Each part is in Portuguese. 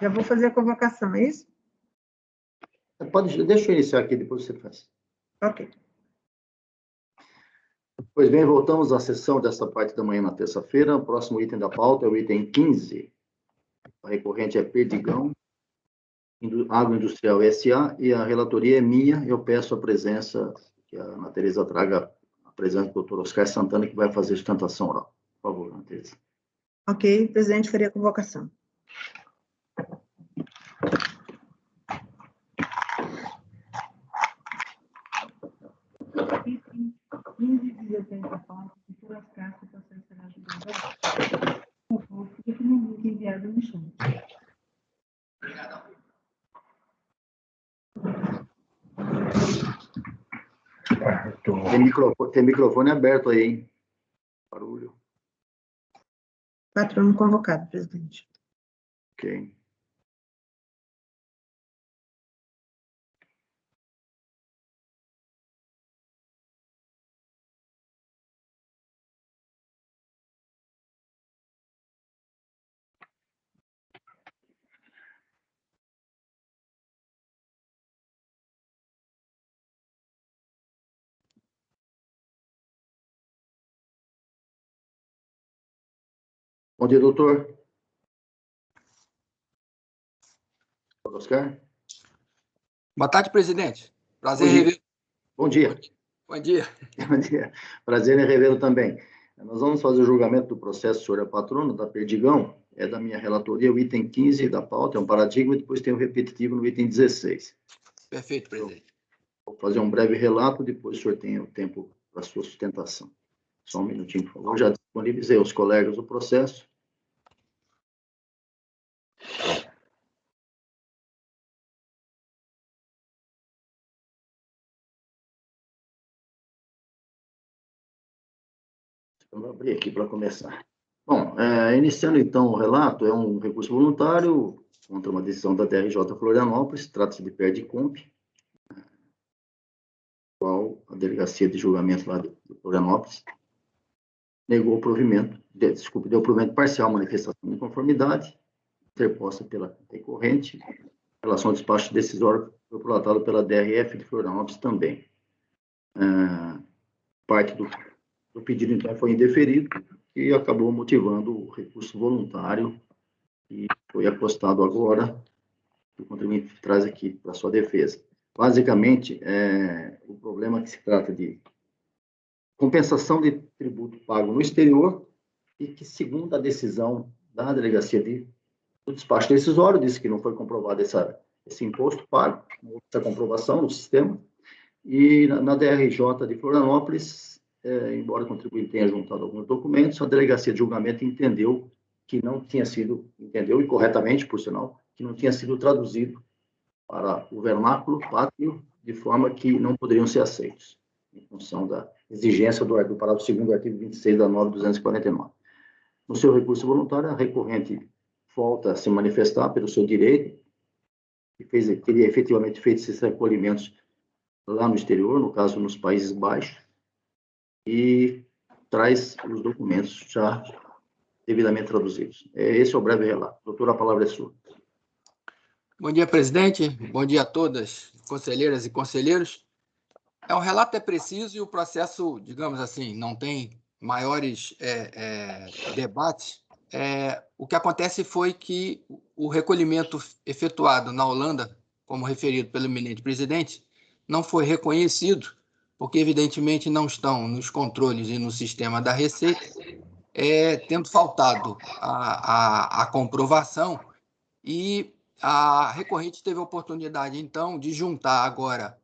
Já vou fazer a convocação, é isso? Deixa eu iniciar aqui, depois você faz. Ok. Pois bem, voltamos à sessão dessa parte da manhã na terça-feira. O próximo item da pauta é o item 15. A recorrente é Perdigão Agroindustrial S.A. e a relatoria é minha. Eu peço a presença, que a Ana Tereza traga a presença do Dr. Oscar Santana, que vai fazer sustentação oral. Por favor, Ana Tereza. Ok, presidente, faria a convocação. Item 15 de 80 pauta, Dr. Oscar, situação será ajudada. Por favor, fique no link enviado no chat. Tem microfone aberto aí, hein? Barulho. Patrono convocado, presidente. Ok. Bom dia, doutor. Oscar? Boa tarde, presidente. Prazer em revê-lo. Bom dia. Bom dia. Bom dia. Prazer em revê-lo também. Nós vamos fazer o julgamento do processo sobre a patrona da Perdigão, é da minha relatoria, o item 15 da pauta, é um paradigma, e depois tem o repetitivo no item 16. Perfeito, presidente. Vou fazer um breve relato, depois o senhor tem o tempo para a sua sustentação. Só um minutinho, por favor. Já disponibilizei aos colegas o processo. Vamos abrir aqui para começar. Bom, iniciando então o relato, é um recurso voluntário contra uma decisão da DRJ Florianópolis, trata-se de Perdicomp, qual a delegacia de julgamento lá de Florianópolis negou o provimento, deu provimento parcial, manifestação de conformidade, interposta pela recorrente, em relação ao despacho decisório prolatado pela DRF de Florianópolis também. Parte do pedido, então, foi indeferido e acabou motivando o recurso voluntário que foi acostado agora, que o contribuinte traz aqui para sua defesa. Basicamente, o problema que se trata de compensação de tributo pago no exterior e que, segundo a decisão da delegacia do despacho decisório, disse que não foi comprovado esse imposto pago, essa comprovação no sistema, e na DRJ de Florianópolis, embora o contribuinte tenha juntado alguns documentos, a delegacia de julgamento entendeu que não tinha sido, entendeu, e corretamente, por sinal, que não tinha sido traduzido para o vernáculo pátrio, de forma que não poderiam ser aceitos, em função da exigência do parágrafo 2º do artigo 26 da 9.249. No seu recurso voluntário, a recorrente volta a se manifestar pelo seu direito, que teria efetivamente feito esses recolhimentos lá no exterior, no caso, nos Países Baixos, e traz os documentos já devidamente traduzidos. Esse é o breve relato. Doutor, a palavra é sua. Bom dia, presidente. Bom dia a todas, conselheiras e conselheiros. O relato é preciso e o processo, digamos assim, não tem maiores debates. O que acontece foi que o recolhimento efetuado na Holanda, como referido pelo eminente presidente, não foi reconhecido, porque, evidentemente, não estão nos controles e no sistema da Receita, tendo faltado a comprovação, e a recorrente teve a oportunidade, então, de juntar agora,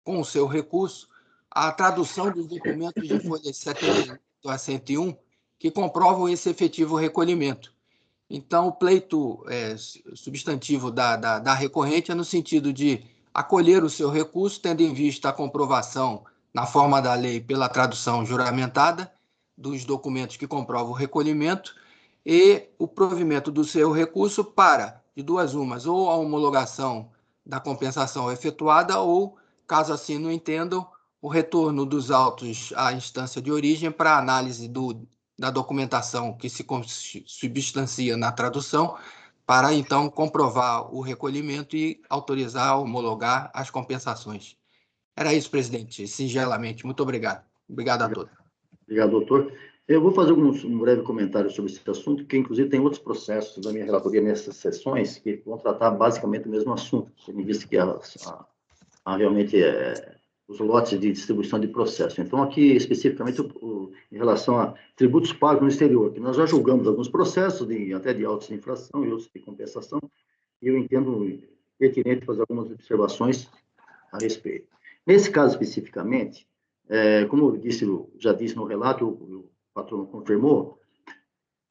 com o seu recurso, a tradução dos documentos de folhas 78 a 101, que comprovam esse efetivo recolhimento. Então, o pleito substantivo da recorrente é no sentido de acolher o seu recurso, tendo em vista a comprovação, na forma da lei, pela tradução juramentada dos documentos que comprovam o recolhimento, e o provimento do seu recurso para, de duas umas, ou a homologação da compensação efetuada, ou, caso assim não entendam, o retorno dos autos à instância de origem para análise da documentação que se substancia na tradução, para, então, comprovar o recolhimento e autorizar, homologar as compensações. Era isso, presidente, singelamente. Muito obrigado. Obrigado a todos. Obrigado, doutor. Eu vou fazer um breve comentário sobre esse assunto, que inclusive tem outros processos da minha relatoria nessas sessões que vão tratar basicamente o mesmo assunto, tendo visto que realmente os lotes de distribuição de processo. Então, aqui, especificamente, em relação a tributos pagos no exterior, que nós já julgamos alguns processos, até de autos de infração e outros de compensação, e eu entendo pertinente fazer algumas observações a respeito. Nesse caso, especificamente, como eu já disse no relato, o patrono confirmou,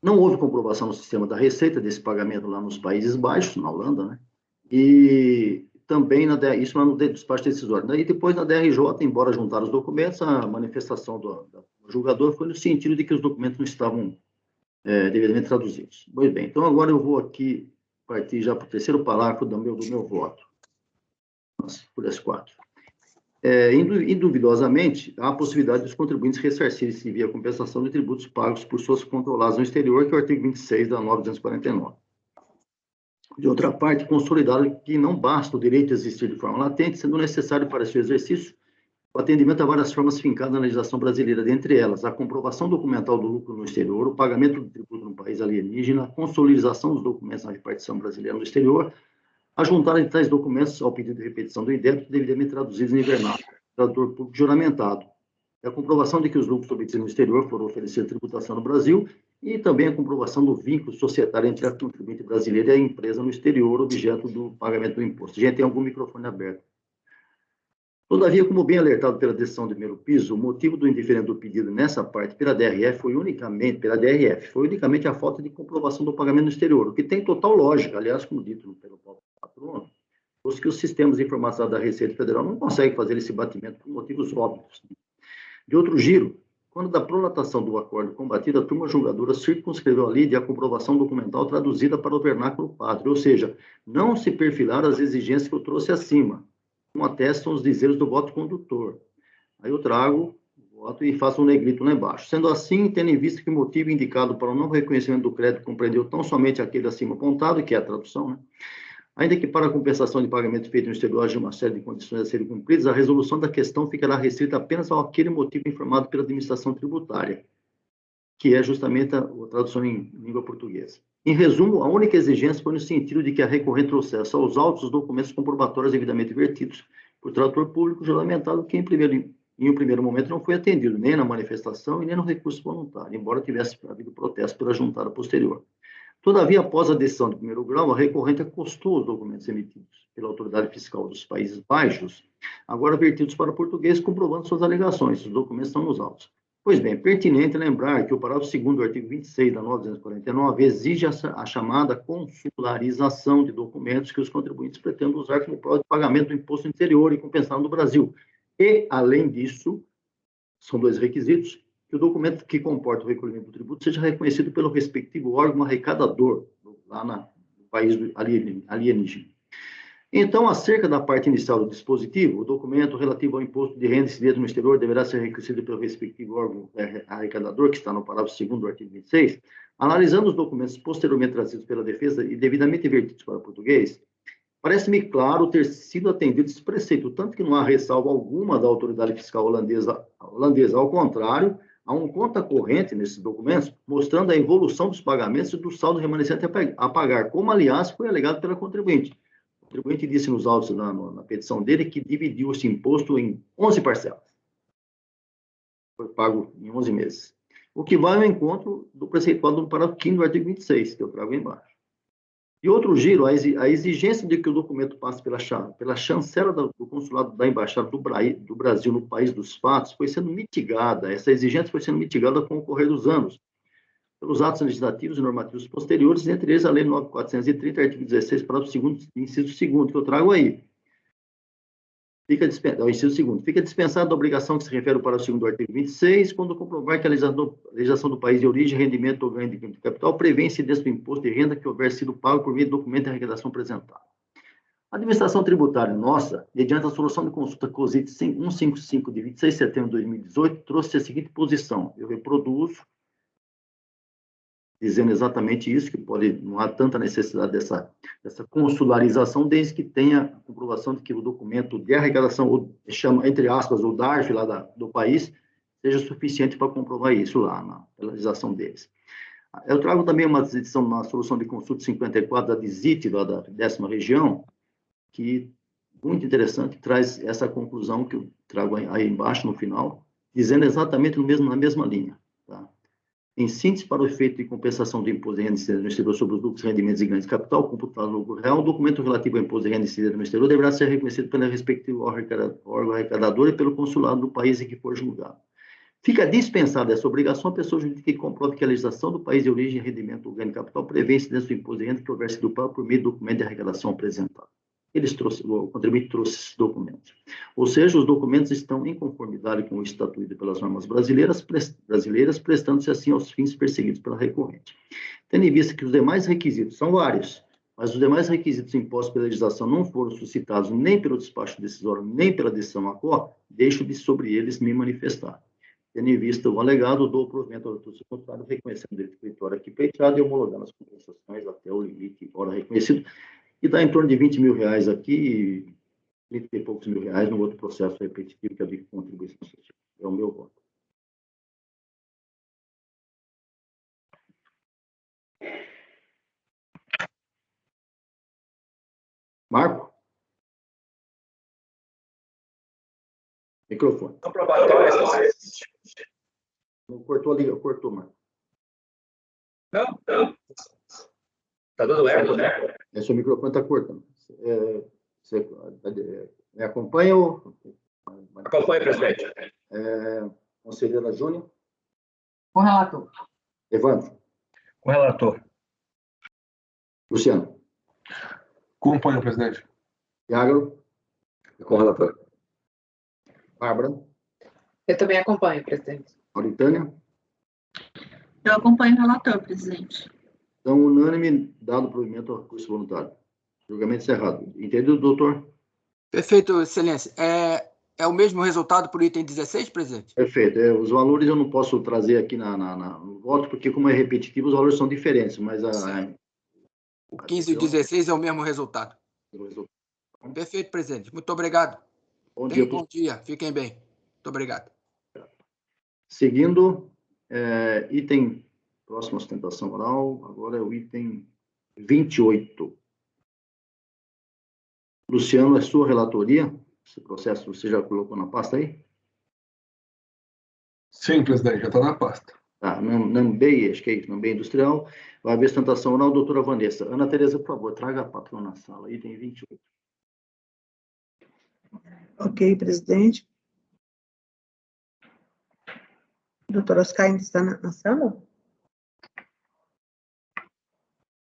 não houve comprovação no sistema da Receita desse pagamento lá nos Países Baixos, na Holanda, né? E também, isso lá no despacho decisório. Daí, depois, na DRJ, embora juntar os documentos, a manifestação do julgador foi no sentido de que os documentos não estavam devidamente traduzidos. Pois bem, então agora eu vou aqui partir já para o terceiro parágrafo do meu voto. Por as 4. Induvidosamente, há a possibilidade dos contribuintes ressarcirem-se via compensação de tributos pagos por suas controladas no exterior, que é o artigo 26 da 949. De outra parte, consolidaram que não basta o direito a existir de forma latente, sendo necessário para seu exercício o atendimento a várias formas fincadas na legislação brasileira, dentre elas a comprovação documental do lucro no exterior, o pagamento do tributo no país alienígena, a consolidação dos documentos na repartição brasileira no exterior, a juntar de tais documentos ao pedido de repetição do indébito, devidamente traduzidos em vernáculo, tradutor público juramentado. A comprovação de que os lucros obtidos no exterior foram oferecidos à tributação no Brasil e também a comprovação do vínculo societário entre a contribuinte brasileira e a empresa no exterior, objeto do pagamento do imposto. Gente, tem algum microfone aberto. Todavia, como bem alertado pela decisão do primeiro piso, o motivo do indeferimento do pedido nessa parte pela DRF foi unicamente a falta de comprovação do pagamento no exterior, o que tem total lógica, aliás, como dito pelo próprio patrono, pois que os sistemas de informação da Receita Federal não conseguem fazer esse batimento por motivos óbvios. De outro giro, quando da prolatação do acordo combatido, a turma julgadora circunscreveu a lide a comprovação documental traduzida para o vernáculo pátrio, ou seja, não se perfilaram as exigências que eu trouxe acima, como atestam os dizeres do voto condutor. Aí eu trago o voto e faço um negrito lá embaixo. Sendo assim, tendo em vista que o motivo indicado para o não reconhecimento do crédito compreendeu tão somente aquele acima apontado, que é a tradução, né? Ainda que para a compensação de pagamento feito no exterior haja uma série de condições a serem cumpridas, a resolução da questão ficará restrita apenas àquele motivo informado pela administração tributária, que é justamente a tradução em língua portuguesa. Em resumo, a única exigência foi no sentido de que a recorrente trouxesse aos autos os documentos comprobatórios devidamente vertidos por tradutor público juramentado, que em um primeiro momento não foi atendido, nem na manifestação e nem no recurso voluntário, embora tivesse havido protesto pela juntada posterior. Todavia, após a decisão do primeiro grau, a recorrente acostou os documentos emitidos pela autoridade fiscal dos Países Baixos, agora vertidos para o português, comprovando suas alegações. Os documentos estão nos autos. Pois bem, é pertinente lembrar que o parágrafo 2º do artigo 26 da 949 exige a chamada consularização de documentos que os contribuintes pretendem usar como prova de pagamento do imposto interior e compensado no Brasil. E, além disso, são 2 requisitos, que o documento que comporta o recolhimento do tributo seja reconhecido pelo respectivo órgão arrecadador, lá no país alienígena. Então, acerca da parte inicial do dispositivo, o documento relativo ao imposto de renda incidente no exterior deverá ser reconhecido pelo respectivo órgão arrecadador, que está no parágrafo 2º do artigo 26, analisando os documentos posteriormente trazidos pela defesa e devidamente vertidos para o português, parece-me claro ter sido atendido esse preceito, tanto que não há ressalva alguma da autoridade fiscal holandesa. Ao contrário, há um conta corrente nesses documentos, mostrando a evolução dos pagamentos e do saldo remanescente a pagar, como, aliás, foi alegado pela contribuinte. O contribuinte disse nos autos, na petição dele, que dividiu esse imposto em 11 parcelas. Foi pago em 11 meses. O que vai ao encontro do preceituado no parágrafo 5º do artigo 26, que eu trago embaixo. E outro giro, a exigência de que o documento passe pela chancela do consulado da Embaixada do Brasil no país dos fatos foi sendo mitigada, essa exigência foi sendo mitigada com o correr dos anos, pelos atos legislativos e normativos posteriores, entre eles a Lei 9.430, artigo 16, parágrafo 2º, inciso 2º, que eu trago aí. Inciso 2º. Fica dispensada a obrigação que se refere ao parágrafo 2º do artigo 26, quando comprovar que a legislação do país de origem, rendimento ou ganho de capital prevê incidência do imposto de renda que houver sido pago por meio de documento de arrecadação apresentado. A administração tributária nossa, mediante a solução de consulta COSIT 155 de 26 de setembro de 2018, trouxe a seguinte posição. Eu reproduzo dizendo exatamente isso, que não há tanta necessidade dessa consularização, desde que tenha a comprovação de que o documento de arrecadação, chama, entre aspas, o DARF lá do país, seja suficiente para comprovar isso lá na realização deles. Eu trago também uma solução de consulta 54 da DISIT, lá da 10ª região, que muito interessante, traz essa conclusão que eu trago aí embaixo, no final, dizendo exatamente na mesma linha. Tá? Em síntese, para o efeito de compensação do imposto de renda incidida no exterior sobre os lucros, rendimentos e ganhos de capital, computado no lucro real, o documento relativo ao imposto de renda incidida no exterior deverá ser reconhecido pelo respectivo órgão arrecadador e pelo consulado do país em que for julgado. Fica dispensada essa obrigação à pessoa jurídica que comprove que a legislação do país de origem, rendimento ou ganho de capital prevê incidência do imposto de renda que houver sido pago por meio do documento de arrecadação apresentado. O contribuinte trouxe esses documentos. Ou seja, os documentos estão em conformidade com o estatuto pelas normas brasileiras, prestando-se assim aos fins perseguidos pela recorrente. Tendo em vista que os demais requisitos são vários, mas os demais requisitos impostos pela legislação não foram suscitados nem pelo despacho decisório, nem pela decisão ACO, deixo de sobre eles me manifestar. Tendo em vista o alegado, dou provimento ao doutor secretário, reconhecendo o direito de vitória aqui pleiteado e homologando as compensações até o limite ora reconhecido, e dá em torno de 20 mil reais aqui e 30 e poucos mil reais no outro processo repetitivo, que é de contribuição social. É o meu voto. Marco? Microfone. Cortou a liga, cortou, Marco. Não. Tá dando eco, né? Seu microfone está cortando. Você me acompanha ou... Acompanha, presidente. Conselheira Júnior? Com relator. Evandro? Com relator. Luciano? Acompanho, presidente. Iago? Com relator. Bárbara? Eu também acompanho, presidente. Mauritânia? Eu acompanho o relator, presidente. Então, unânime, dado provimento ao recurso voluntário. Julgamento encerrado. Entendido, doutor? Perfeito, excelência. É o mesmo resultado para o item 16, presidente? Perfeito. Os valores eu não posso trazer aqui no voto, porque como é repetitivo, os valores são diferentes, mas o 15 e o 16 é o mesmo resultado. Perfeito, presidente. Muito obrigado. Bom dia. Fiquem bem. Muito obrigado. Seguindo, item próxima sustentação oral, agora é o item 28. Luciano, é sua relatoria? Esse processo você já colocou na pasta aí? Sim, presidente, já está na pasta. Tá, NAMBEI, acho que é isso, NAMBEI Industrial. Vai haver sustentação oral, doutora Vanessa. Ana Tereza, por favor, traga a patrona na sala, item 28. Ok, presidente. Doutor Oscar ainda está na sala?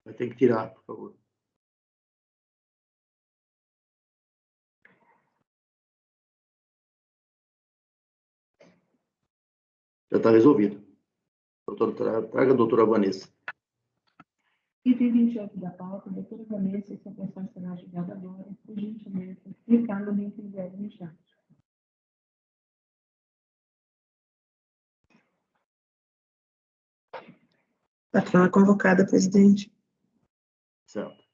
Vai ter que tirar, por favor. Já está resolvido. Traga a doutora Vanessa. Item 28 da pauta, doutora Vanessa, essa questão será julgada agora, por gentileza, clicar no link enviado no chat. Patrona convocada, presidente. Certo.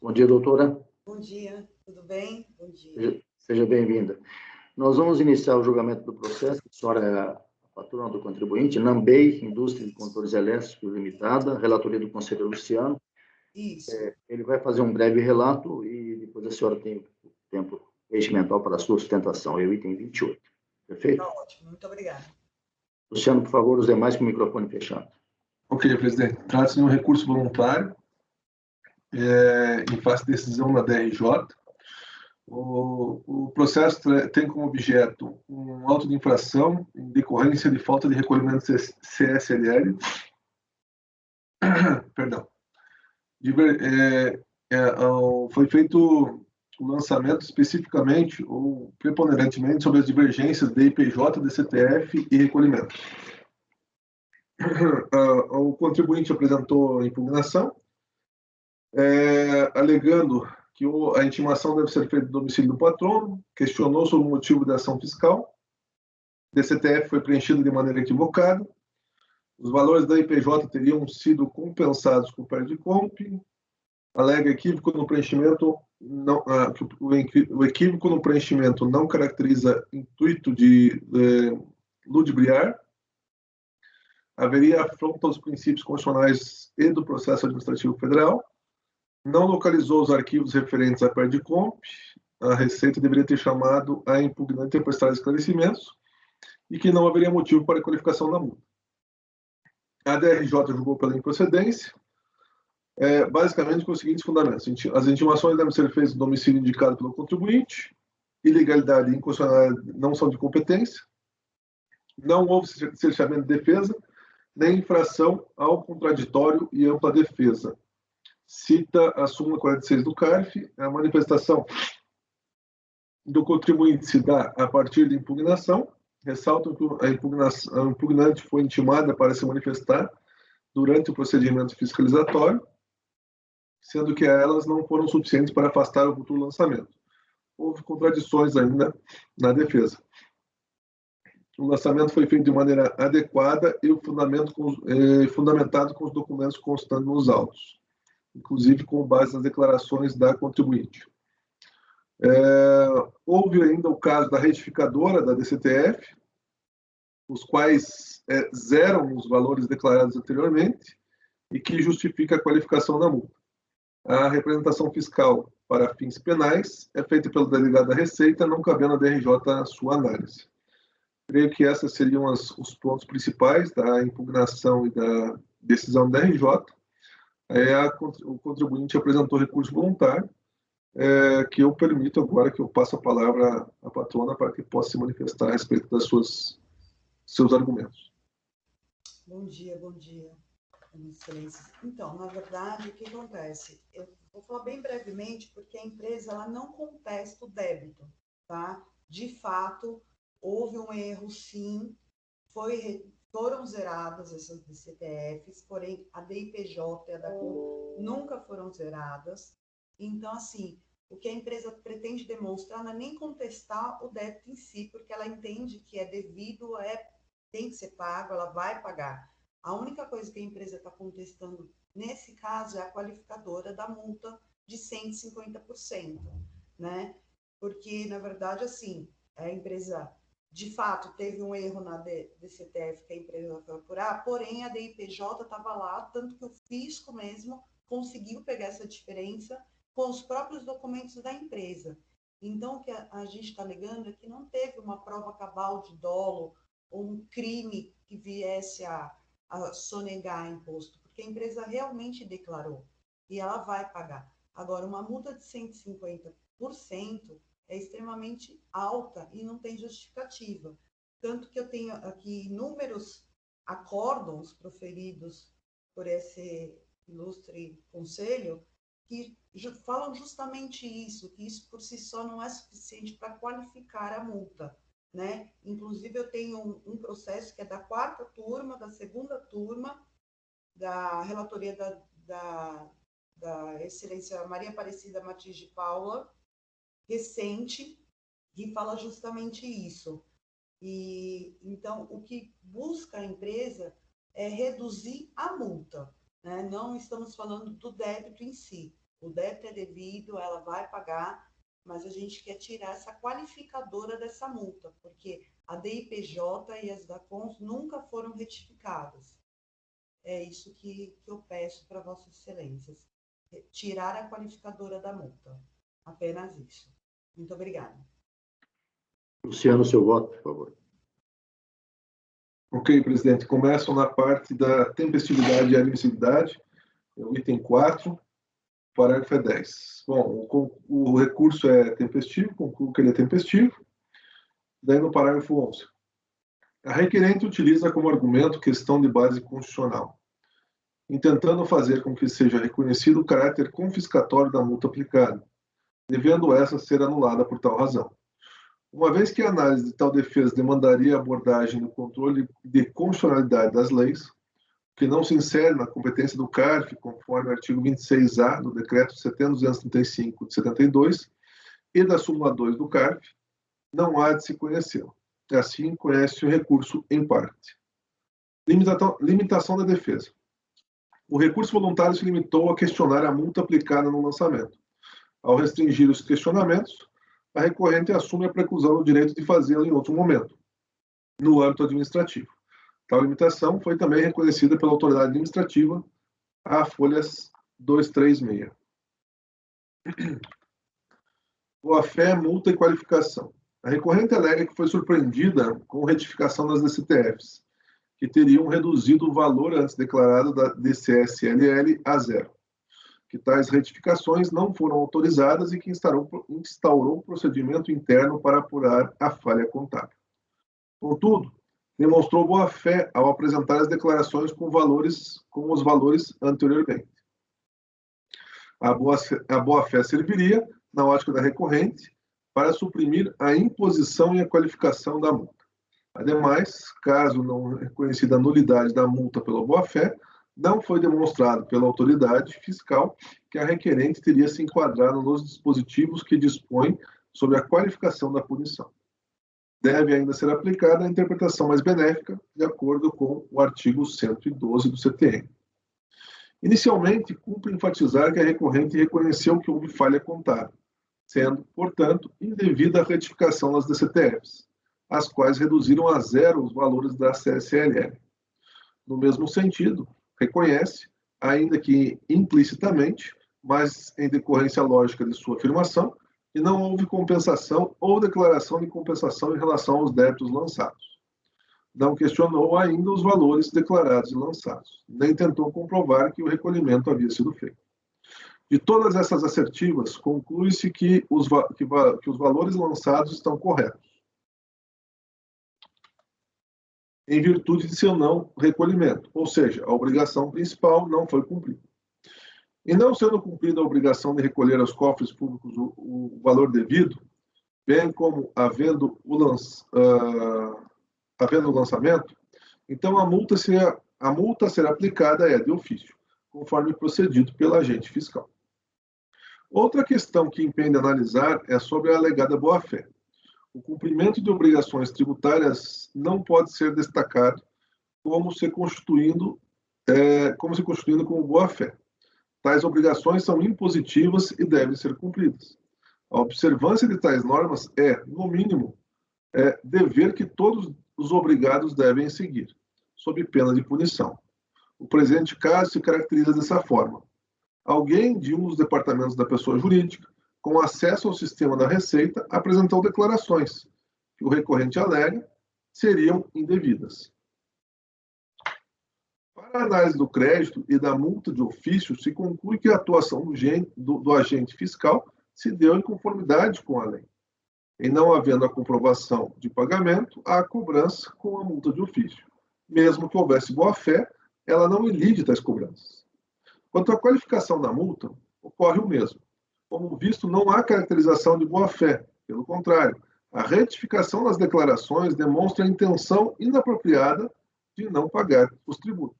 Bom dia, doutora. Bom dia, tudo bem? Bom dia. Seja bem-vinda. Nós vamos iniciar o julgamento do processo, a senhora é a patrona do contribuinte, NAMBEI, Indústria de Condutores Elétricos Limitada, relatoria do conselheiro Luciano. Isso. Ele vai fazer um breve relato e depois a senhora tem o tempo regimental para a sua sustentação, é o item 28. Perfeito? Tá ótimo, muito obrigada. Luciano, por favor, os demais com o microfone fechado. Ok, presidente. Trata-se de um recurso voluntário em face de decisão da DRJ. O processo tem como objeto um auto de infração em decorrência de falta de recolhimento CSLL. Perdão. Foi feito o lançamento especificamente ou preponderantemente sobre as divergências de IPJ, DCTF e recolhimento. O contribuinte apresentou impugnação, alegando que a intimação deve ser feita no domicílio do patrono, questionou sobre o motivo da ação fiscal, o DCTF foi preenchido de maneira equivocada, os valores da IPJ teriam sido compensados com o PERDCOMP, alega equívoco no preenchimento, o equívoco no preenchimento não caracteriza intuito de ludibriar, haveria afronta aos princípios constitucionais e do processo administrativo federal, não localizou os arquivos referentes à PERDCOMP, a Receita deveria ter chamado a impugnante a prestar esclarecimentos e que não haveria motivo para a qualificação da multa. A DRJ julgou pela improcedência, basicamente com os seguintes fundamentos. As intimações devem ser feitas no domicílio indicado pelo contribuinte, ilegalidade e inconstitucionalidade não são de competência, não houve cerceamento de defesa, nem infração ao contraditório e ampla defesa. Cita a súmula 46 do CARF, a manifestação do contribuinte se dá a partir de impugnação, ressaltam que a impugnante foi intimada para se manifestar durante o procedimento fiscalizatório, sendo que elas não foram suficientes para afastar o futuro lançamento. Houve contradições ainda na defesa. O lançamento foi feito de maneira adequada e o fundamentado com os documentos constantes nos autos, inclusive com base nas declarações da contribuinte. Houve ainda o caso da retificadora da DCTF, os quais zeram os valores declarados anteriormente e que justifica a qualificação da multa. A representação fiscal para fins penais é feita pelo delegado da Receita, não cabendo à DRJ a sua análise. Creio que esses seriam os pontos principais da impugnação e da decisão da DRJ. O contribuinte apresentou recurso voluntário, que eu permito agora que eu passe a palavra à patrona para que possa se manifestar a respeito das seus argumentos. Bom dia, excelência. Então, na verdade, o que acontece? Eu vou falar bem brevemente, porque a empresa ela não contesta o débito, tá? De fato, houve um erro, sim, foram zeradas essas DCTFs, porém a DIPJ e a DACOM nunca foram zeradas. Então, assim, o que a empresa pretende demonstrar não é nem contestar o débito em si, porque ela entende que é devido, tem que ser pago, ela vai pagar. A única coisa que a empresa está contestando nesse caso é a qualificadora da multa de 150%, né? Porque, na verdade, assim, a empresa, de fato, teve um erro na DCTF que a empresa foi apurar, porém a DIPJ estava lá, tanto que o fisco mesmo conseguiu pegar essa diferença com os próprios documentos da empresa. Então, o que a gente está alegando é que não teve uma prova cabal de dolo ou um crime que viesse a sonegar imposto, porque a empresa realmente declarou e ela vai pagar. Agora, uma multa de 150% é extremamente alta e não tem justificativa. Tanto que eu tenho aqui inúmeros acórdãos proferidos por esse ilustre conselho que falam justamente isso, que isso por si só não é suficiente para qualificar a multa, né? Inclusive, eu tenho um processo que é da 4ª turma, da 2ª turma, da relatoria da excelência Maria Aparecida Matias de Paula, recente, que fala justamente isso. E então, o que busca a empresa é reduzir a multa, né? Não estamos falando do débito em si. O débito é devido, ela vai pagar, mas a gente quer tirar essa qualificadora dessa multa, porque a DIPJ e as DACONs nunca foram retificadas. É isso que eu peço para Vossas Excelências, tirar a qualificadora da multa. Apenas isso. Muito obrigada. Luciano, seu voto, por favor. Ok, presidente. Começam na parte da tempestividade e admissibilidade, o item 4, parágrafo é 10. Bom, o recurso é tempestivo, concluo que ele é tempestivo. Daí no parágrafo 11. A requerente utiliza como argumento questão de base constitucional, intentando fazer com que seja reconhecido o caráter confiscatório da multa aplicada, devendo essa ser anulada por tal razão. Uma vez que a análise de tal defesa demandaria abordagem no controle de constitucionalidade das leis, que não se insere na competência do CARF, conforme o artigo 26A do Decreto 70.235 de 72 e da súmula 2 do CARF, não há de se conhecê-lo. Assim, conhece o recurso em parte. Limitação da defesa. O recurso voluntário se limitou a questionar a multa aplicada no lançamento. Ao restringir os questionamentos, a recorrente assume a preclusão do direito de fazê-lo em outro momento, no âmbito administrativo. Tal limitação foi também reconhecida pela autoridade administrativa, a folhas 236. Boa-fé, multa e qualificação. A recorrente alega que foi surpreendida com retificação das DCTFs, que teriam reduzido o valor antes declarado da DCSLL a zero, que tais retificações não foram autorizadas e que instaurou procedimento interno para apurar a falha contábil. Contudo, demonstrou boa-fé ao apresentar as declarações com os valores anteriormente. A boa-fé serviria, na ótica da recorrente, para suprimir a imposição e a qualificação da multa. Ademais, caso não reconhecida a nulidade da multa pela boa-fé, não foi demonstrado pela autoridade fiscal que a requerente teria se enquadrado nos dispositivos que dispõem sobre a qualificação da punição. Deve ainda ser aplicada a interpretação mais benéfica, de acordo com o artigo 112 do CTN. Inicialmente, cumpre enfatizar que a recorrente reconheceu que houve falha contábil, sendo, portanto, indevida a retificação das DCTFs, as quais reduziram a zero os valores da CSLL. No mesmo sentido, reconhece, ainda que implicitamente, mas em decorrência lógica de sua afirmação, que não houve compensação ou declaração de compensação em relação aos débitos lançados. Não questionou ainda os valores declarados e lançados, nem tentou comprovar que o recolhimento havia sido feito. De todas essas assertivas, conclui-se que os valores lançados estão corretos, em virtude de seu não recolhimento, ou seja, a obrigação principal não foi cumprida. E não sendo cumprida a obrigação de recolher aos cofres públicos o valor devido, bem como havendo o lançamento, então a multa a ser aplicada é de ofício, conforme procedido pelo agente fiscal. Outra questão que impende analisar é sobre a alegada boa-fé. O cumprimento de obrigações tributárias não pode ser destacado como se constituindo como boa-fé. Tais obrigações são impositivas e devem ser cumpridas. A observância de tais normas é, no mínimo, dever que todos os obrigados devem seguir, sob pena de punição. O presente caso se caracteriza dessa forma. Alguém de um dos departamentos da pessoa jurídica, com acesso ao sistema da Receita, apresentou declarações que o recorrente alega seriam indevidas. Para a análise do crédito e da multa de ofício, se conclui que a atuação do agente fiscal se deu em conformidade com a lei. Em não havendo a comprovação de pagamento, há a cobrança com a multa de ofício. Mesmo que houvesse boa-fé, ela não elide tais cobranças. Quanto à qualificação da multa, ocorre o mesmo. Como visto, não há caracterização de boa-fé. Pelo contrário, a retificação das declarações demonstra a intenção inapropriada de não pagar os tributos.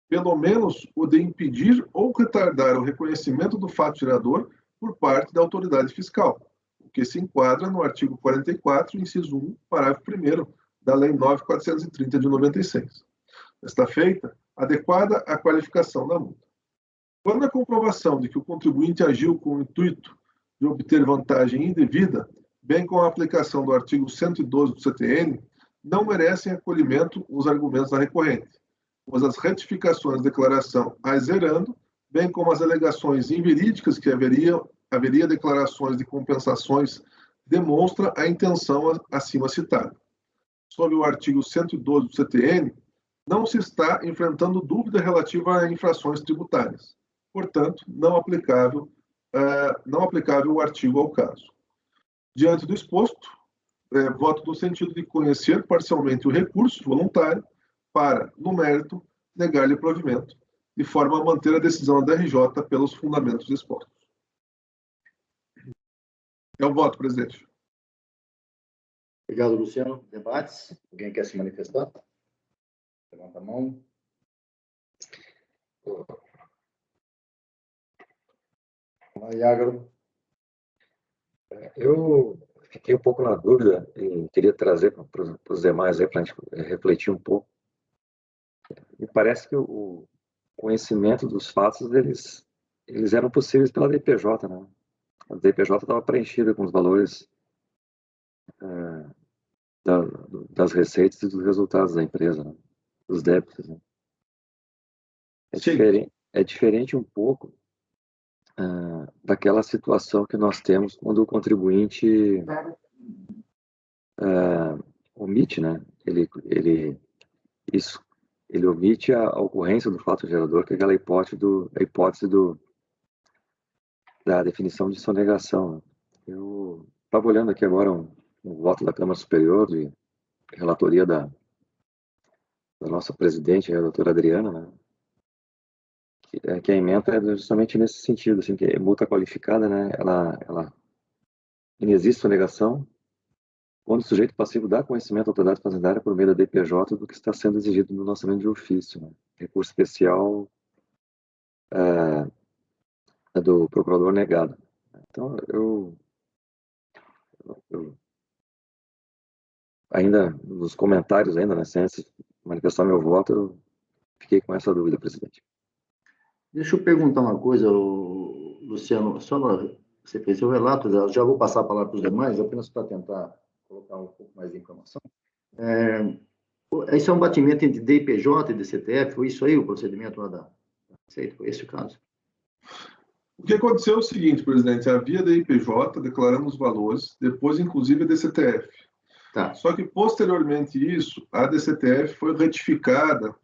Pelo menos o de impedir ou retardar o reconhecimento do fato gerador por parte da autoridade fiscal, o que se enquadra no artigo 44, inciso 1, parágrafo 1º da Lei 9.430 de 96. Desta feita, adequada a qualificação da multa. Quando a comprovação de que o contribuinte agiu com o intuito de obter vantagem indevida, bem como a aplicação do artigo 112 do CTN, não merecem acolhimento os argumentos da recorrente, pois as retificações de declaração as zerando, bem como as alegações inverídicas que haveria declarações de compensações, demonstra a intenção acima citada. Sob o artigo 112 do CTN, não se está enfrentando dúvida relativa a infrações tributárias. Portanto, não aplicável o artigo ao caso. Diante do exposto, voto no sentido de conhecer parcialmente o recurso voluntário para, no mérito, negar-lhe provimento, de forma a manter a decisão da RJ pelos fundamentos expostos. É o voto, presidente. Obrigado, Luciano. Debates? Alguém quer se manifestar? Levanta a mão. Iagro. Eu fiquei um pouco na dúvida e queria trazer para os demais aí para a gente refletir um pouco. Me parece que o conhecimento dos fatos, eles eram possíveis pela DPJ, né? A DPJ estava preenchida com os valores das receitas e dos resultados da empresa, né? Dos débitos, né? É diferente um pouco daquela situação que nós temos quando o contribuinte omite, né? Ele omite a ocorrência do fato gerador, que é aquela hipótese da definição de sonegação, né? Eu estava olhando aqui agora um voto da Câmara Superior de relatoria da nossa presidente, a doutora Adriana, né? Que a ementa é justamente nesse sentido, assim, que é multa qualificada, né? Ela inexiste sonegação quando o sujeito passivo dá conhecimento à autoridade fazendária por meio da DPJ do que está sendo exigido no lançamento de ofício, né? Recurso especial do procurador negado. Então, eu ainda nos comentários, ainda, né, sem manifestar meu voto, eu fiquei com essa dúvida, presidente. Deixa eu perguntar uma coisa, Luciano. Só você fez seu relato, já vou passar a palavra para os demais, apenas para tentar colocar um pouco mais de informação. Esse é um batimento entre DIPJ e DCTF? Foi isso aí o procedimento lá da Receita? Foi esse o caso? O que aconteceu é o seguinte, presidente, havia DIPJ declarando os valores, depois, inclusive, a DCTF. Tá. Só que, posteriormente isso, a DCTF foi retificada,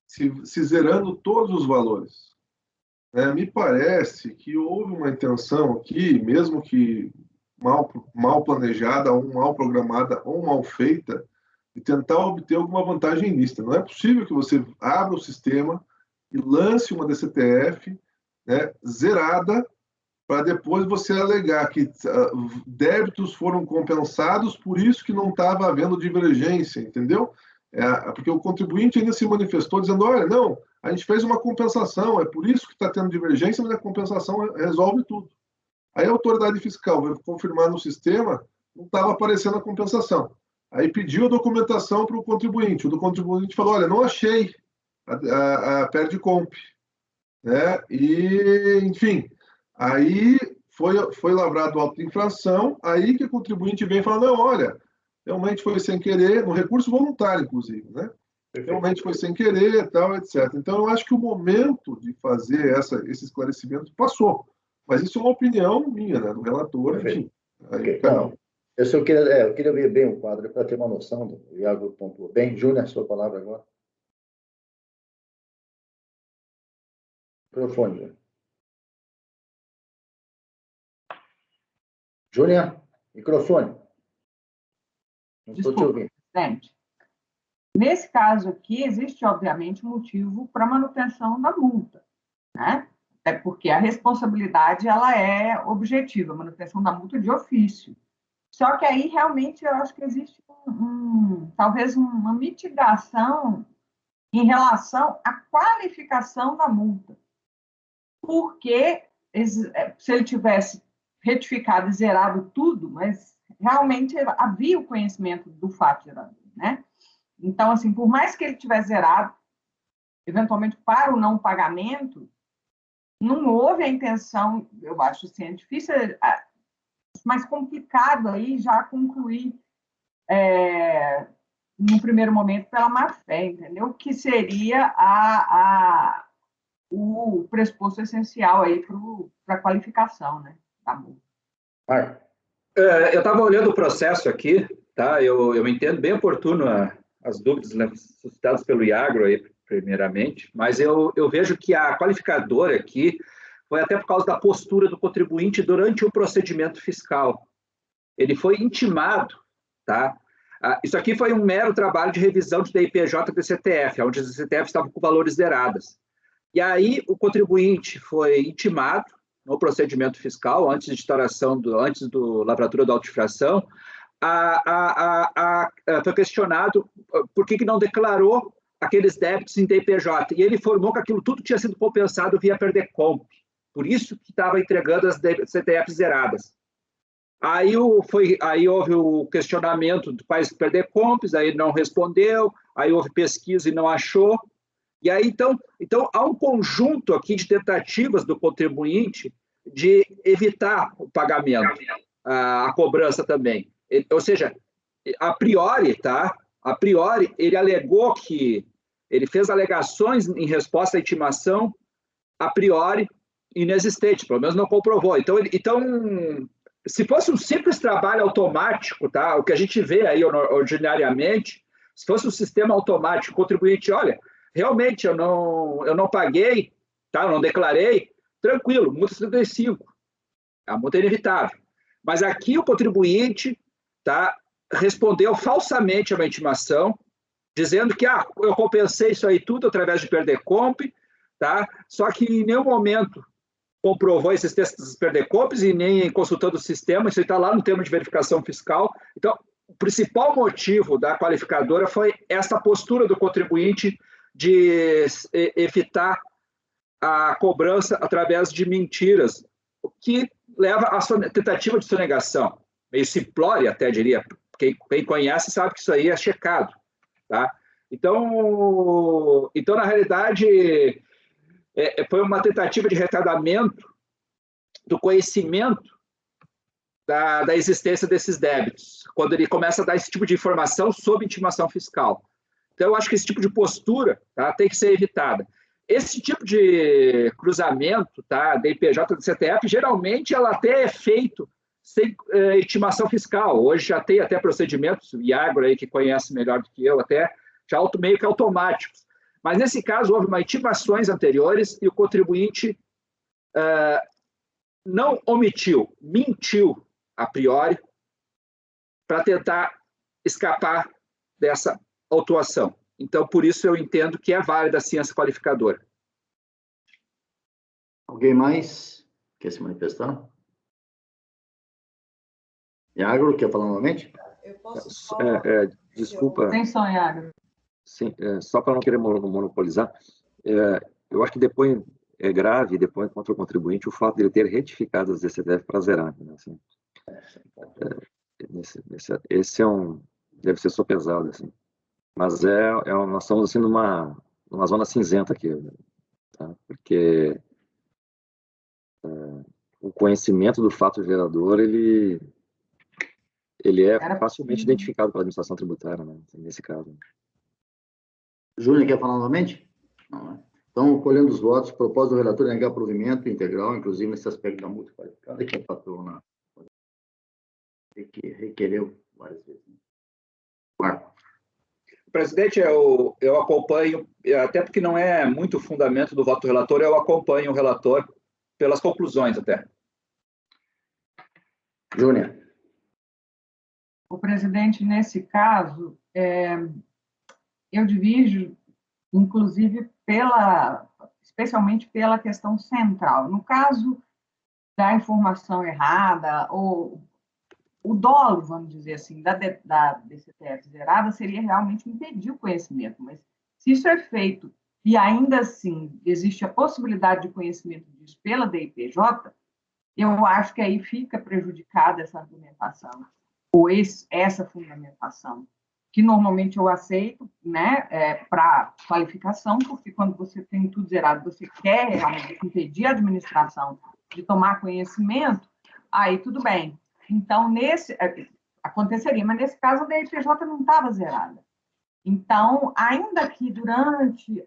se zerando todos os valores. Me parece que houve uma intenção aqui, mesmo que mal planejada, ou mal programada, ou mal feita, de tentar obter alguma vantagem ilícita. Não é possível que você abra o sistema e lance uma DCTF, né, zerada, para depois você alegar que débitos foram compensados, por isso que não estava havendo divergência, entendeu? Porque o contribuinte ainda se manifestou dizendo, olha, não, a gente fez uma compensação, é por isso que está tendo divergência, mas a compensação resolve tudo. Aí a autoridade fiscal veio confirmar no sistema, não estava aparecendo a compensação. Aí pediu a documentação para o contribuinte. O do contribuinte falou, olha, não achei a PERDComp, né? E, enfim, aí foi lavrado o auto de infração, aí que o contribuinte vem e fala, não, olha, realmente foi sem querer, no recurso voluntário, inclusive, né? Realmente foi sem querer, tal, etc. Então, eu acho que o momento de fazer esse esclarecimento passou. Mas isso é uma opinião minha, né, do relator, enfim. Aí, não, eu queria ver bem o quadro para ter uma noção. O Iago pontuou bem. Júnior, sua palavra agora. Microfone, Júnior. Júnior, microfone. Não estou te ouvindo. Presidente. Nesse caso aqui, existe, obviamente, um motivo para manutenção da multa, né? É porque a responsabilidade ela é objetiva, a manutenção da multa de ofício. Só que aí, realmente, eu acho que existe talvez uma mitigação em relação à qualificação da multa. Porque se ele tivesse retificado e zerado tudo, mas realmente havia o conhecimento do fato gerador, né? Então, assim, por mais que ele tivesse zerado, eventualmente para o não pagamento, não houve a intenção, eu acho assim, é difícil, mais complicado aí já concluir no primeiro momento pela má-fé, entendeu? Que seria o pressuposto essencial aí para a qualificação, né, da multa. Eu estava olhando o processo aqui, tá? Eu entendo bem oportuno as dúvidas, né, suscitadas pelo Iagro aí, primeiramente, mas eu vejo que a qualificadora aqui foi até por causa da postura do contribuinte durante o procedimento fiscal. Ele foi intimado, tá? Isso aqui foi um mero trabalho de revisão de DIPJ e DCTF, onde as DCTF estavam com valores zeradas. E aí o contribuinte foi intimado no procedimento fiscal, antes de instauração, antes do lavratura da auto-infração, foi questionado por que não declarou aqueles débitos em DPJ. E ele informou que aquilo tudo tinha sido compensado via Perdecomp. Por isso que estava entregando as CTFs zeradas. Aí houve o questionamento do país Perdecomps, aí ele não respondeu, aí houve pesquisa e não achou. E aí, então há um conjunto aqui de tentativas do contribuinte de evitar o pagamento, a cobrança também. Ou seja, a priori, tá? A priori, ele alegou que ele fez alegações em resposta à intimação, a priori, inexistente, pelo menos não comprovou. Então, se fosse um simples trabalho automático, tá? O que a gente vê aí ordinariamente, se fosse um sistema automático, o contribuinte, olha, realmente eu não paguei, tá? Eu não declarei, tranquilo, multa 75, a multa é inevitável. Mas aqui o contribuinte, tá, respondeu falsamente a uma intimação, dizendo que eu compensei isso aí tudo através de Perdecomp, tá? Só que em nenhum momento comprovou esses textos dos Perdecomps e nem consultando o sistema, isso está lá no termo de verificação fiscal. Então, o principal motivo da qualificadora foi essa postura do contribuinte de evitar a cobrança através de mentiras, o que leva à tentativa de sonegação, meio simplória até, diria. Quem conhece sabe que isso aí é checado. Tá? Então, na realidade, foi uma tentativa de retardamento do conhecimento da existência desses débitos, quando ele começa a dar esse tipo de informação sob intimação fiscal. Então, eu acho que esse tipo de postura, tá, tem que ser evitada. Esse tipo de cruzamento, tá, da IPJ do CTF, geralmente ela até é feito sem intimação fiscal. Hoje já tem até procedimentos, o Iagro aí que conhece melhor do que eu, até já meio que automáticos. Mas nesse caso houve uma intimações anteriores e o contribuinte não omitiu, mentiu a priori para tentar escapar dessa autuação. Então, por isso eu entendo que é válida a ciência qualificadora. Alguém mais quer se manifestar? Iagro, quer falar novamente? Eu posso só... Desculpa. Sem som, Iagro. Sim, só para não querer monopolizar, eu acho que depois é grave, depois contra o contribuinte, o fato de ele ter retificado as DCDF para zerar. Né? Assim, esse deve ser sopesado, assim. Mas nós estamos assim, numa zona cinzenta aqui, tá? Porque o conhecimento do fato gerador, ele é facilmente identificado pela administração tributária, né? Nesse caso. Júnior, quer falar novamente? Não. Então, colhendo os votos, propósito do relator é negar provimento integral, inclusive nesse aspecto da multa qualificada, que a patrona requereu várias vezes. Marco. Presidente, eu acompanho, até porque não é muito o fundamento do voto do relator, eu acompanho o relator pelas conclusões até. Júnior. O presidente, nesse caso, eu divirjo, inclusive, especialmente pela questão central. No caso da informação errada, ou o dolo, vamos dizer assim, da DCTF zerada, seria realmente impedir o conhecimento. Mas se isso é feito e ainda assim existe a possibilidade de conhecimento disso pela DIPJ, eu acho que aí fica prejudicada essa argumentação, ou essa fundamentação, que normalmente eu aceito, né, para qualificação, porque quando você tem tudo zerado, você quer realmente impedir a administração de tomar conhecimento, aí tudo bem. Então, aconteceria, mas nesse caso a DIPJ não estava zerada. Então, ainda que durante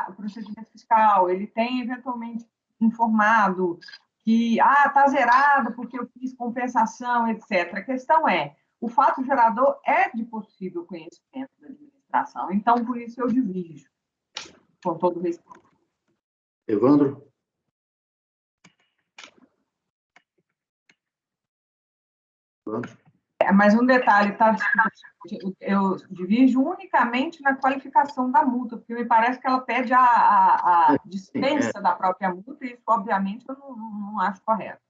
o procedimento fiscal ele tenha eventualmente informado que está zerado porque eu fiz compensação, etc. A questão o fato gerador é de possível conhecimento da administração. Então, por isso eu divido, com todo respeito. Evandro? Mas um detalhe, tá? Eu divido unicamente na qualificação da multa, porque me parece que ela pede a dispensa da própria multa, e isso, obviamente, eu não acho correto.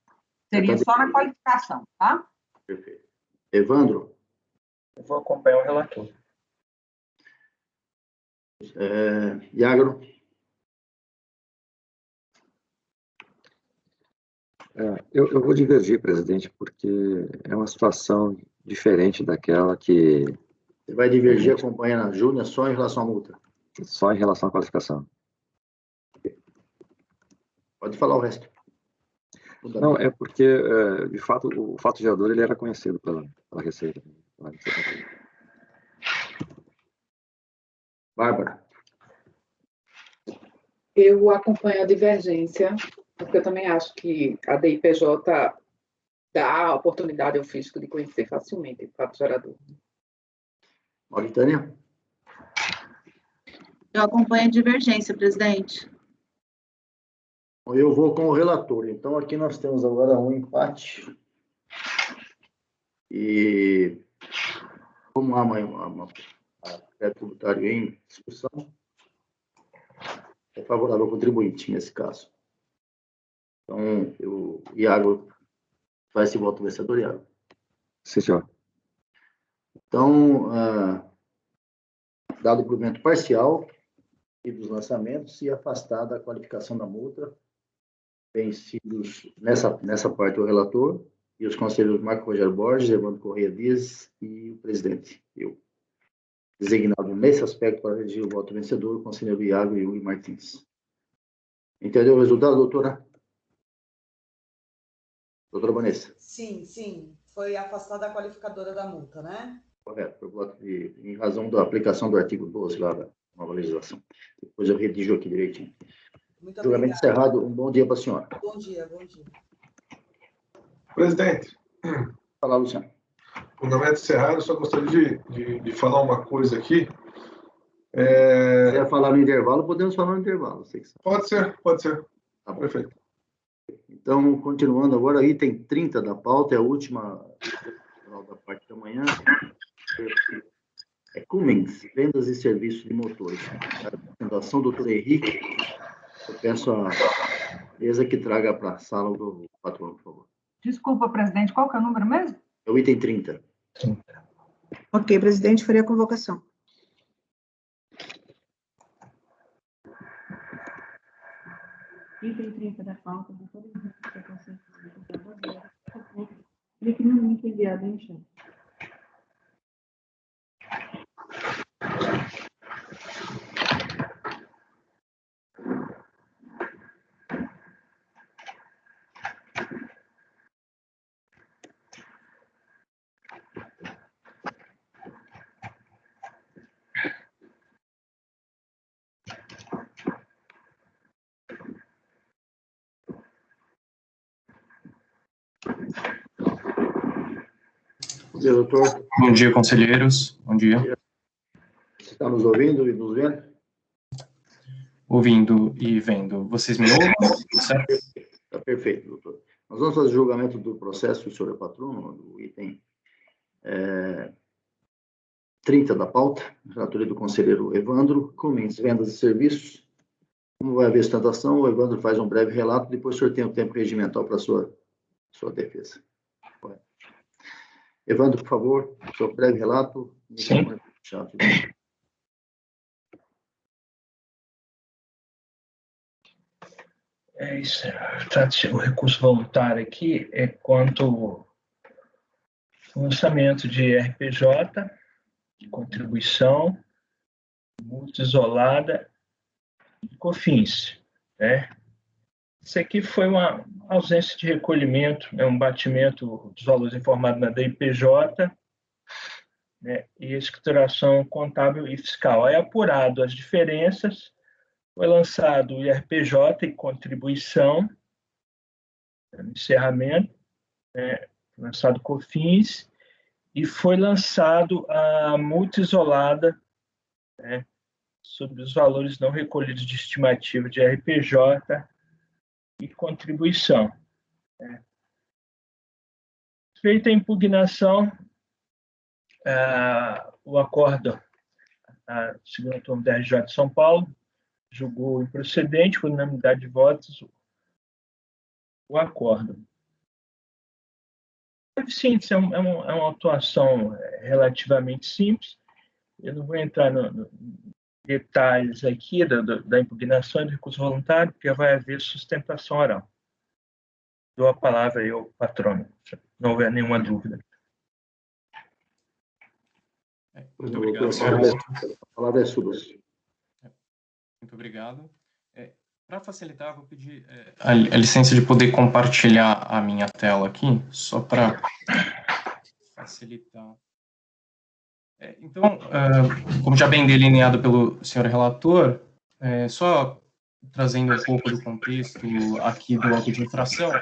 Seria só na qualificação, tá? Perfeito. Evandro? Eu vou acompanhar o relator. Iagro. Eu vou divergir, presidente, porque é uma situação diferente daquela que... Você vai divergir acompanhando a Júlia só em relação à multa? Só em relação à qualificação. Pode falar o resto. Não, é porque, de fato, o fato gerador ele era conhecido pela Receita. Bárbara. Eu acompanho a divergência, porque eu também acho que a DIPJ dá a oportunidade ao fisco de conhecer facilmente o fato gerador. Mauritânia. Eu acompanho a divergência, presidente. Eu vou com o relator. Então, aqui nós temos agora um empate. E como há uma tributário em discussão, é favorável ao contribuinte nesse caso. Então, o Iago faz esse voto vencedor, Iago. Sim, senhor. Então, dado o provimento parcial e dos lançamentos e afastada a qualificação da multa, vencidos nessa parte o relator e os conselheiros Marco Rogério Borges, Evandro Correia Dias e o presidente, eu. Designado nesse aspecto para redigir o voto vencedor, o conselheiro Iago e Hugo Martins. Entendeu o resultado, doutora? Doutora Vanessa? Sim. Foi afastada a qualificadora da multa, né? Correto. Eu voto em razão da aplicação do artigo 12 lá da nova legislação. Depois eu redijo aqui direitinho. Muito Julgamento obrigada. encerrado. Um bom dia para a senhora. Bom dia. Presidente. Fala, Luciano. Julgamento encerrado, eu só gostaria de falar uma coisa aqui. Se quiser falar no intervalo, podemos falar no intervalo. Sei que Pode ser. Tá bom. Perfeito. Então, continuando agora, item 30 da pauta, é a última da parte da manhã. Cummins, vendas e serviços de motores. A apresentação do Dr. Henrique. Eu peço à mesa que traga para a sala do patrono, por favor. Desculpa, presidente, qual que é o número mesmo? É o item 30. Ok, presidente, faria a convocação. Item 30 da pauta, do todo o da Conselho Brasileiro, definitivamente enviado em chão. Bom dia, doutor. Bom dia, conselheiros. Bom dia. Você está nos ouvindo e nos vendo? Ouvindo e vendo. Vocês me ouvem? Certo? Está perfeito, doutor. Nós vamos fazer o julgamento do processo, o senhor é patrono, do item 30 da pauta, relatoria do conselheiro Evandro, Cummins, vendas e serviços. Como vai haver sustentação, o Evandro faz um breve relato, depois o senhor tem o tempo regimental para a sua defesa. Evandro, por favor, seu breve relato. Sim. É isso. Trata-se o recurso voluntário aqui é quanto ao lançamento de RPJ, de contribuição, multa isolada e COFINS, né? Isso aqui foi uma ausência de recolhimento, né, um batimento dos valores informados na DIPJ, né, e escrituração contábil e fiscal. É apurado as diferenças, foi lançado o IRPJ e contribuição, no encerramento, né, lançado COFINS, e foi lançado a multa isolada, né, sobre os valores não recolhidos de estimativa de RPJ e contribuição. Feita a impugnação, o acordo, a segunda turma da RJ de São Paulo, julgou improcedente, por unanimidade de votos, o acordo. Síntese, é uma atuação relativamente simples. Eu não vou entrar no detalhes aqui da impugnação e do recurso voluntário, porque vai haver sustentação oral. Dou a palavra aí ao patrono, se não houver nenhuma dúvida. Muito obrigado. A palavra é sua. Muito obrigado. Para facilitar, vou pedir a licença de poder compartilhar a minha tela aqui, só para facilitar. Então, como já bem delineado pelo senhor relator, só trazendo um pouco do contexto aqui do auto de infração,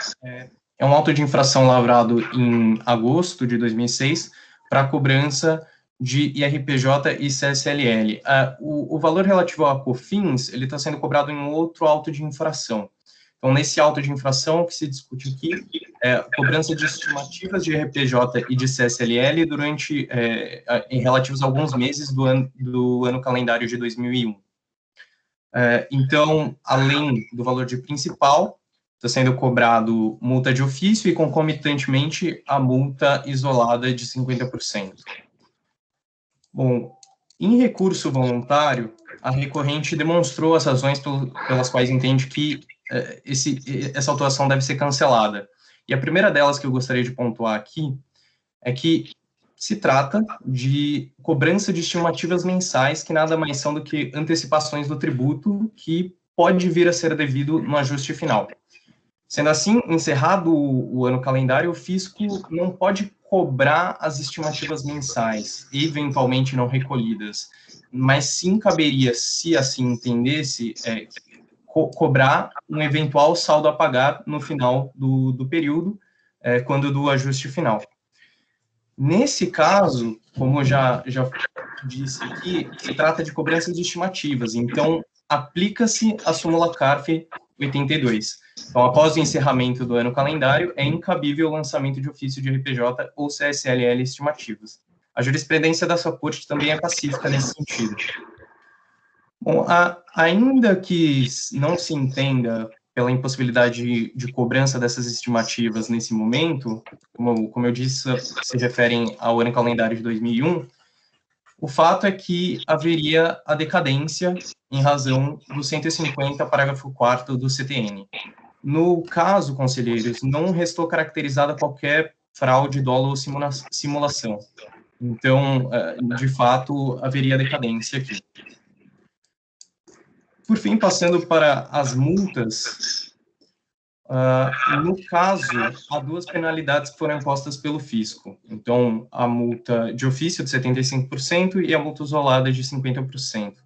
é um auto de infração lavrado em agosto de 2006 para cobrança de IRPJ e CSLL. O valor relativo a COFINS, ele está sendo cobrado em um outro auto de infração. Então, nesse auto de infração, o que se discute aqui é a cobrança de estimativas de IRPJ e de CSLL durante, em relativos a alguns meses do ano calendário de 2001. Então, além do valor de principal, está sendo cobrado multa de ofício e, concomitantemente, a multa isolada de 50%. Bom, em recurso voluntário, a recorrente demonstrou as razões pelas quais entende que essa autuação deve ser cancelada. E a primeira delas que eu gostaria de pontuar aqui é que se trata de cobrança de estimativas mensais, que nada mais são do que antecipações do tributo que pode vir a ser devido no ajuste final. Sendo assim, encerrado o ano calendário, o fisco não pode cobrar as estimativas mensais, eventualmente não recolhidas, mas sim caberia, se assim entendesse, cobrar um eventual saldo a pagar no final do período, quando do ajuste final. Nesse caso, como eu já disse aqui, se trata de cobrança de estimativas, então aplica-se a súmula CARF 82. Então, após o encerramento do ano calendário, é incabível o lançamento de ofício de RPJ ou CSLL estimativas. A jurisprudência da sua corte também é pacífica nesse sentido. Bom, ainda que não se entenda pela impossibilidade de cobrança dessas estimativas nesse momento, como eu disse, se referem ao ano calendário de 2001, o fato é que haveria a decadência em razão do 150, parágrafo 4º do CTN. No caso, conselheiros, não restou caracterizada qualquer fraude, dolo ou simulação. Então, de fato, haveria decadência aqui. Por fim, passando para as multas, no caso, há duas penalidades que foram impostas pelo fisco. Então, a multa de ofício de 75% e a multa isolada de 50%.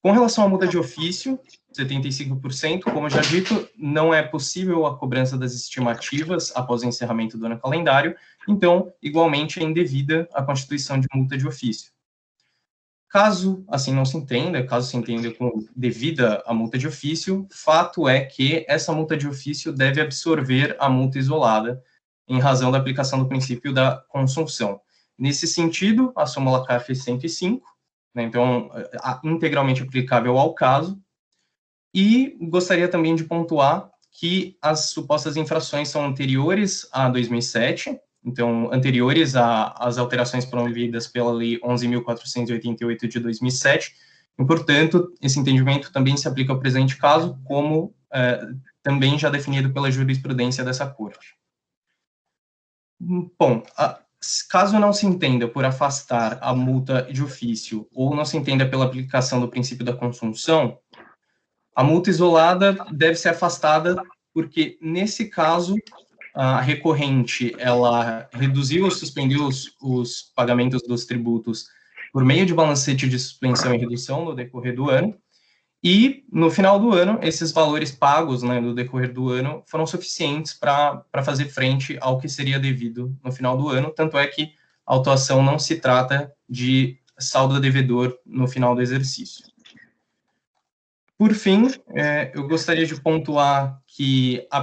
Com relação à multa de ofício, 75%, como já dito, não é possível a cobrança das estimativas após o encerramento do ano calendário, então, igualmente, é indevida a constituição de multa de ofício. Caso assim não se entenda, caso se entenda como devida a multa de ofício, fato é que essa multa de ofício deve absorver a multa isolada em razão da aplicação do princípio da consunção. Nesse sentido, a súmula CARF 105, né, então, integralmente aplicável ao caso, e gostaria também de pontuar que as supostas infrações são anteriores a 2007, então, anteriores às alterações promovidas pela Lei 11.488 de 2007, e, portanto, esse entendimento também se aplica ao presente caso, como também já definido pela jurisprudência dessa Corte. Bom, caso não se entenda por afastar a multa de ofício ou não se entenda pela aplicação do princípio da consunção, a multa isolada deve ser afastada porque, nesse caso, a recorrente, ela reduziu ou suspendeu os pagamentos dos tributos por meio de balancete de suspensão e redução no decorrer do ano, e, no final do ano, esses valores pagos, né, no decorrer do ano, foram suficientes para fazer frente ao que seria devido no final do ano, tanto é que a autuação não se trata de saldo devedor no final do exercício. Por fim, eu gostaria de pontuar que a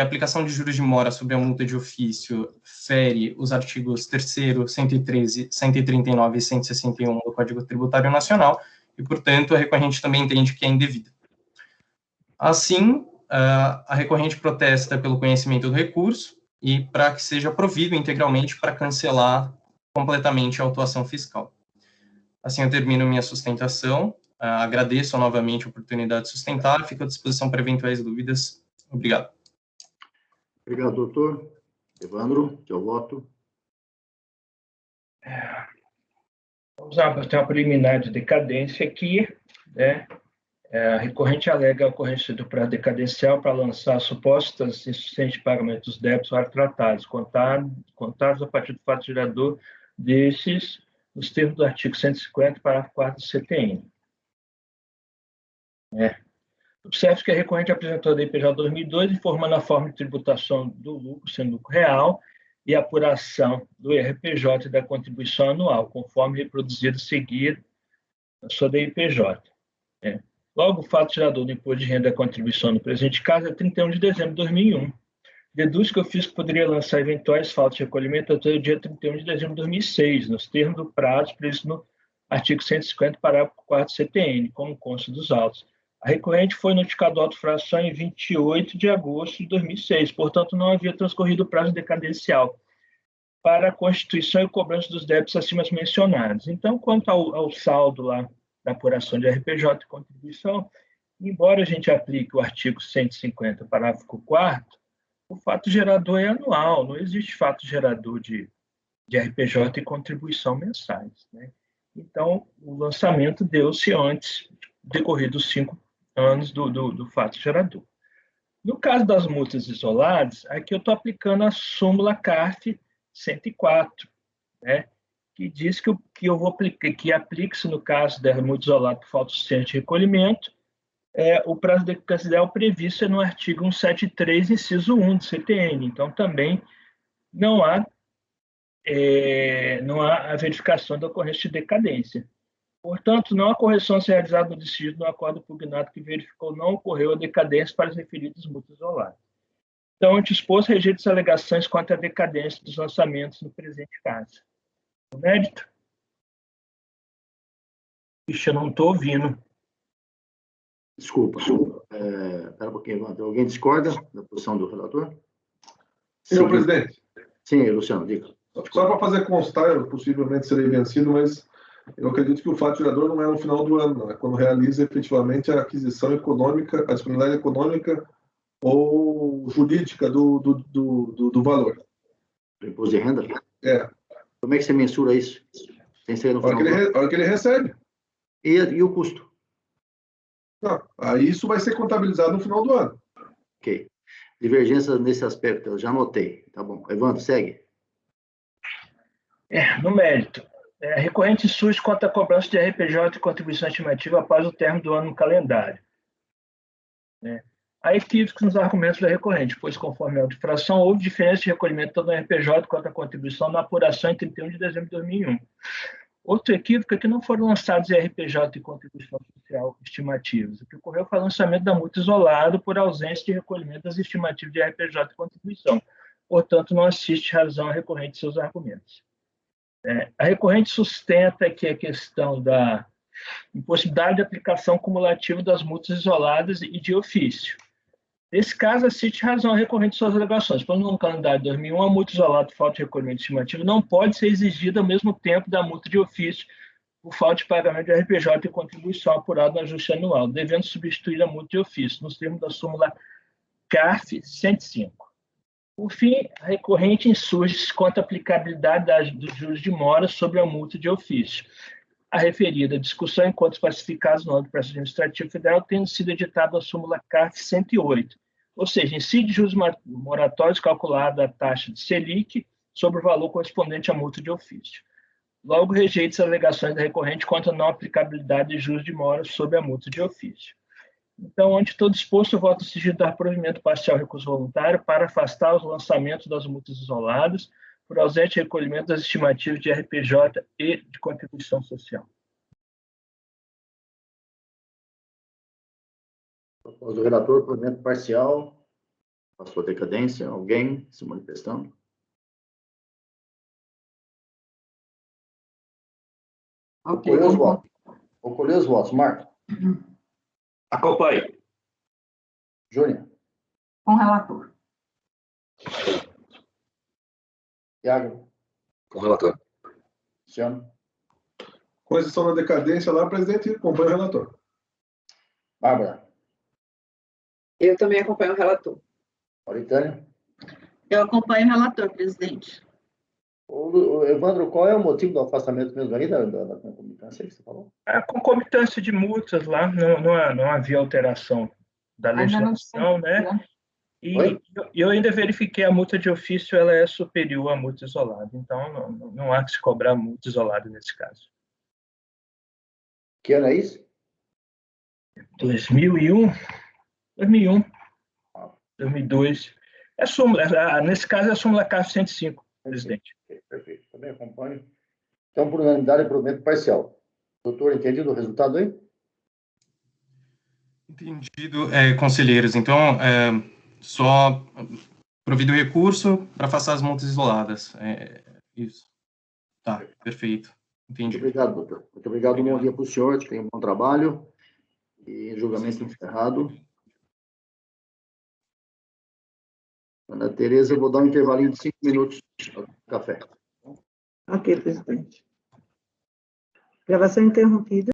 aplicação de juros de mora sobre a multa de ofício fere os artigos 3º, 113, 139 e 161 do Código Tributário Nacional, e, portanto, a recorrente também entende que é indevida. Assim, a recorrente protesta pelo conhecimento do recurso e para que seja provido integralmente para cancelar completamente a autuação fiscal. Assim eu termino minha sustentação. Agradeço novamente a oportunidade de sustentar. Fico à disposição para eventuais dúvidas. Obrigado. Obrigado, doutor. Evandro, teu voto. Vamos ter uma preliminar de decadência aqui, né? A recorrente alega a ocorrência do prazo decadencial para lançar supostas insuficientes de pagamento dos débitos já tratados, contados a partir do fato gerador desses, nos termos do artigo 150, parágrafo 4 do CTN. Observe que a recorrente apresentou a DPJ 2002, informando a forma de tributação do lucro, sendo lucro real, e a apuração do IRPJ e da contribuição anual, conforme reproduzido a seguir na sua DPJ. Logo, o fato gerador do imposto de renda e contribuição no presente caso é 31 de dezembro de 2001. Deduz que o fisco poderia lançar eventuais faltas de recolhimento até o dia 31 de dezembro de 2006, nos termos do prazo previsto no artigo 150, parágrafo 4 do CTN, como consta dos autos. A recorrente foi notificada à autofração em 28 de agosto de 2006, portanto, não havia transcorrido o prazo decadencial para a constituição e cobrança dos débitos acima mencionados. Então, quanto ao saldo lá da apuração de RPJ e contribuição, embora a gente aplique o artigo 150, parágrafo 4º, o fato gerador é anual, não existe fato gerador de RPJ e contribuição mensais, né? Então, o lançamento deu-se antes, decorridos 5 anos do fato gerador. No caso das multas isoladas, aqui eu estou aplicando a súmula CARF 104, né? Que diz que eu vou aplicar, que aplique-se no caso da multa isolada por falta suficiente de recolhimento, o prazo de decadencial previsto é no artigo 173, inciso 1 do CTN. Então, também não há a verificação da ocorrência de decadência. Portanto, não há correção a ser realizada no decidido no acordo pugnado que verificou não ocorreu a decadência para as referidas multas isoladas. Então, ante exposto, rejeito as alegações quanto à decadência dos lançamentos no presente caso. O mérito? Ixi, eu não estou ouvindo. Desculpa. Espera um pouquinho, Evandro. Alguém discorda da posição do relator? Senhor presidente. Sim, Luciano, diga. Só para fazer constar, eu possivelmente serei vencido, mas eu acredito que o fato gerador não é no final do ano, não. É quando realiza efetivamente a aquisição econômica, a disponibilidade econômica ou jurídica do valor. Do imposto de renda? É. Como é que você mensura isso? Tem que ser no final do ano? A hora que ele recebe. E o custo? Não, aí isso vai ser contabilizado no final do ano. Ok. Divergência nesse aspecto, eu já anotei. Tá bom. Evandro, segue. No mérito. A recorrente surge quanto à cobrança de RPJ e contribuição estimativa após o término do ano no calendário. Há equívocos nos argumentos da recorrente, pois, conforme a infração, houve diferença de recolhimento tanto no RPJ quanto à contribuição na apuração em 31 de dezembro de 2001. Outro equívoco é que não foram lançados RPJ e contribuição social estimativas. O que ocorreu foi o lançamento da multa isolado por ausência de recolhimento das estimativas de RPJ e contribuição. Portanto, não assiste razão à recorrente de seus argumentos. A recorrente sustenta que a questão da impossibilidade de aplicação cumulativa das multas isoladas e de ofício. Nesse caso, assiste razão à recorrente de suas alegações. Quando no calendário de 2001, a multa isolada por falta de recolhimento estimativo não pode ser exigida ao mesmo tempo da multa de ofício por falta de pagamento de RPJ e contribuição apurada no ajuste anual, devendo substituir a multa de ofício, nos termos da súmula CARF 105. Por fim, a recorrente insurge quanto à aplicabilidade dos juros de mora sobre a multa de ofício. A referida discussão, enquanto pacificados no âmbito do processo administrativo federal, tendo sido editada a súmula CARF 108, ou seja, incide juros moratórios calculada a taxa de Selic sobre o valor correspondente à multa de ofício. Logo, rejeita as alegações da recorrente quanto à não aplicabilidade de juros de mora sobre a multa de ofício. Então, ante todo exposto, eu voto decidido dar provimento parcial ao recurso voluntário para afastar os lançamentos das multas isoladas por ausente recolhimento das estimativas de RPJ e de contribuição social. Proposta do relator, provimento parcial. Passou a decadência. Alguém se manifestando? Ocorreu os votos. Ocorreu os votos. Marco? Acompanhe. Júnior? Com relator. Iago? Com relator. Luciano? Coisas estão na decadência lá, presidente, acompanha o relator. Bárbara. Eu também acompanho o relator. Mauritânia. Eu acompanho o relator, presidente. Evandro, qual é o motivo do afastamento mesmo aí da concomitância que você falou? A concomitância de multas lá, não havia alteração da legislação, né? E eu ainda verifiquei a multa de ofício, ela é superior à multa isolada. Então, não há que se cobrar multa isolada nesse caso. Que ano é isso? 2001, 2002. Nesse caso, é a súmula CAF 105, presidente. Perfeito, também acompanho. Então, por unanimidade, provimento parcial. Doutor, entendido o resultado aí? Entendido, conselheiros. Então, só provido o recurso para afastar as multas isoladas. Isso. Tá, perfeito. Entendi. Muito obrigado, doutor. Muito obrigado. Bom dia para o senhor. Tenha um bom trabalho. E julgamento encerrado. Ana Tereza, eu vou dar um intervalinho de 5 minutos para café. Ok, presidente. Gravação interrompida.